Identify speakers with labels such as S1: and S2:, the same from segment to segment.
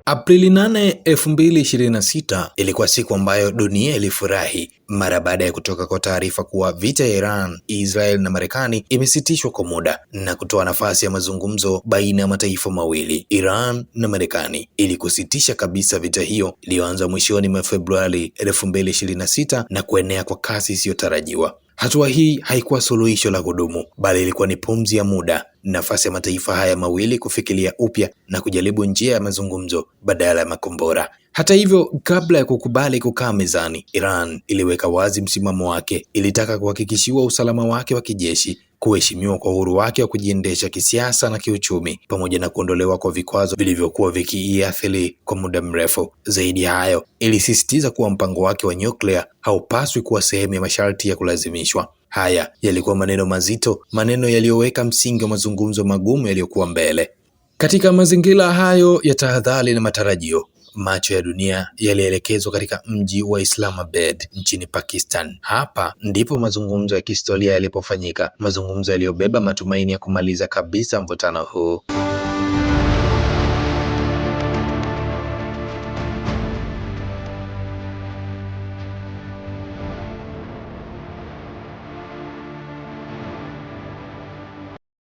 S1: Aprili 8, 2026 ilikuwa siku ambayo dunia ilifurahi mara baada ya kutoka kwa taarifa kuwa vita ya Iran, Israel na Marekani imesitishwa kwa muda na kutoa nafasi ya mazungumzo baina ya mataifa mawili, Iran na Marekani, ili kusitisha kabisa vita hiyo iliyoanza mwishoni mwa Februari 2026 na kuenea kwa kasi isiyotarajiwa. Hatua hii haikuwa suluhisho la kudumu, bali ilikuwa ni pumzi ya muda, nafasi ya mataifa haya mawili kufikiria upya na kujaribu njia ya mazungumzo badala ya makombora. Hata hivyo, kabla ya kukubali kukaa mezani, Iran iliweka wazi msimamo wake. Ilitaka kuhakikishiwa usalama wake wa kijeshi, kuheshimiwa kwa uhuru wake wa kujiendesha kisiasa na kiuchumi, pamoja na kuondolewa kwa vikwazo vilivyokuwa vikiiathiri kwa muda mrefu. Zaidi ya hayo, ilisisitiza kuwa mpango wake wa nyuklia haupaswi kuwa sehemu ya masharti ya kulazimishwa. Haya yalikuwa maneno mazito, maneno yaliyoweka msingi wa mazungumzo magumu yaliyokuwa mbele. Katika mazingira hayo ya tahadhari na matarajio, macho ya dunia yalielekezwa katika mji wa Islamabad nchini Pakistan. Hapa ndipo mazungumzo ya kihistoria yalipofanyika, mazungumzo yaliyobeba matumaini ya kumaliza kabisa mvutano huu.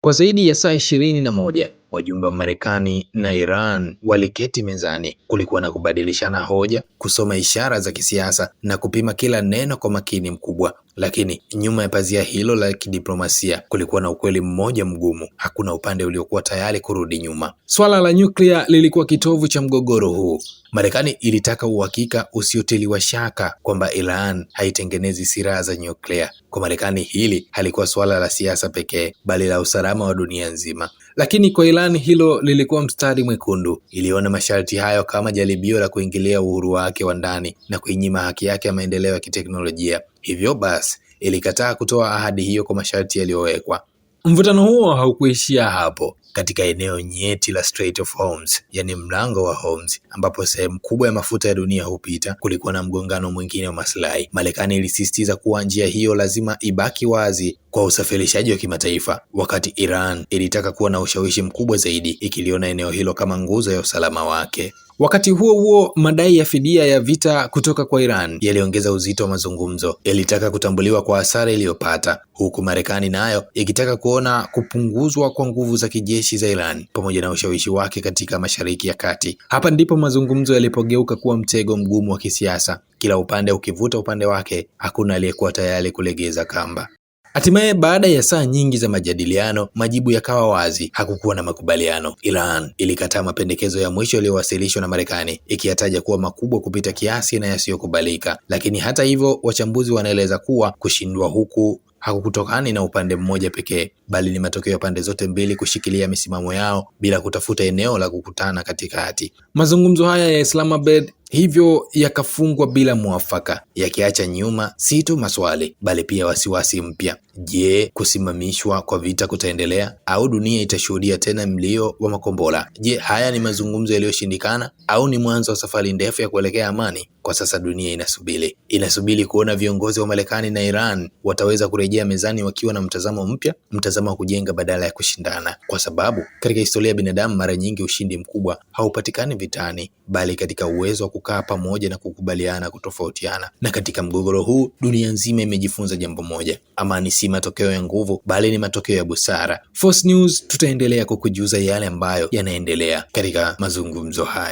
S1: Kwa zaidi ya saa 21 wajumbe wa Marekani na Iran waliketi mezani. Kulikuwa na kubadilishana hoja, kusoma ishara za kisiasa na kupima kila neno kwa makini mkubwa. Lakini nyuma ya pazia hilo la kidiplomasia kulikuwa na ukweli mmoja mgumu: hakuna upande uliokuwa tayari kurudi nyuma. Swala la nyuklia lilikuwa kitovu cha mgogoro huu. Marekani ilitaka uhakika usiotiliwa shaka kwamba Iran haitengenezi silaha za nyuklia. Kwa Marekani hili halikuwa swala la siasa pekee, bali la usalama wa dunia nzima. Lakini kwa Iran hilo lilikuwa mstari mwekundu. Iliona masharti hayo kama jaribio la kuingilia uhuru wake wa ndani na kuinyima haki yake ya maendeleo ya kiteknolojia. Hivyo basi ilikataa kutoa ahadi hiyo kwa masharti yaliyowekwa. Mvutano huo haukuishia hapo. Katika eneo nyeti la Strait of Hormuz, yani mlango wa Hormuz, ambapo sehemu kubwa ya mafuta ya dunia hupita, kulikuwa na mgongano mwingine wa maslahi. Marekani ilisisitiza kuwa njia hiyo lazima ibaki wazi kwa usafirishaji wa kimataifa, wakati Iran ilitaka kuwa na ushawishi mkubwa zaidi, ikiliona eneo hilo kama nguzo ya usalama wake. Wakati huo huo, madai ya fidia ya vita kutoka kwa Iran yaliongeza uzito wa mazungumzo. Ilitaka kutambuliwa kwa hasara iliyopata, huku Marekani nayo ikitaka kuona kupunguzwa kwa nguvu za kijeshi za Iran pamoja na ushawishi wake katika Mashariki ya Kati. Hapa ndipo mazungumzo yalipogeuka kuwa mtego mgumu wa kisiasa. Kila upande ukivuta upande wake, hakuna aliyekuwa tayari kulegeza kamba. Hatimaye, baada ya saa nyingi za majadiliano, majibu yakawa wazi: hakukuwa na makubaliano. Iran ilikataa mapendekezo ya mwisho yaliyowasilishwa na Marekani, ikiyataja kuwa makubwa kupita kiasi na yasiyokubalika. Lakini hata hivyo, wachambuzi wanaeleza kuwa kushindwa huku hakukutokani na upande mmoja pekee, bali ni matokeo ya pande zote mbili kushikilia misimamo yao bila kutafuta eneo la kukutana katikati. Mazungumzo haya ya Islamabad hivyo yakafungwa bila mwafaka, yakiacha nyuma si tu maswali bali pia wasiwasi mpya. Je, kusimamishwa kwa vita kutaendelea au dunia itashuhudia tena mlio wa makombora? Je, haya ni mazungumzo yaliyoshindikana au ni mwanzo wa safari ndefu ya kuelekea amani? Kwa sasa dunia inasubiri kuona viongozi wa Marekani na Iran wataweza kurejea mezani wakiwa na mtazamo mpya, mtazamo wa kujenga badala ya kushindana, kwa sababu katika historia ya binadamu mara nyingi ushindi mkubwa haupatikani vitani, bali katika uwezo wa kukaa pamoja na kukubaliana kutofautiana. Na katika mgogoro huu dunia nzima imejifunza jambo moja: amani si matokeo ya nguvu, bali ni matokeo ya busara. Force News tutaendelea kukujuza yale ambayo yanaendelea katika mazungumzo haya.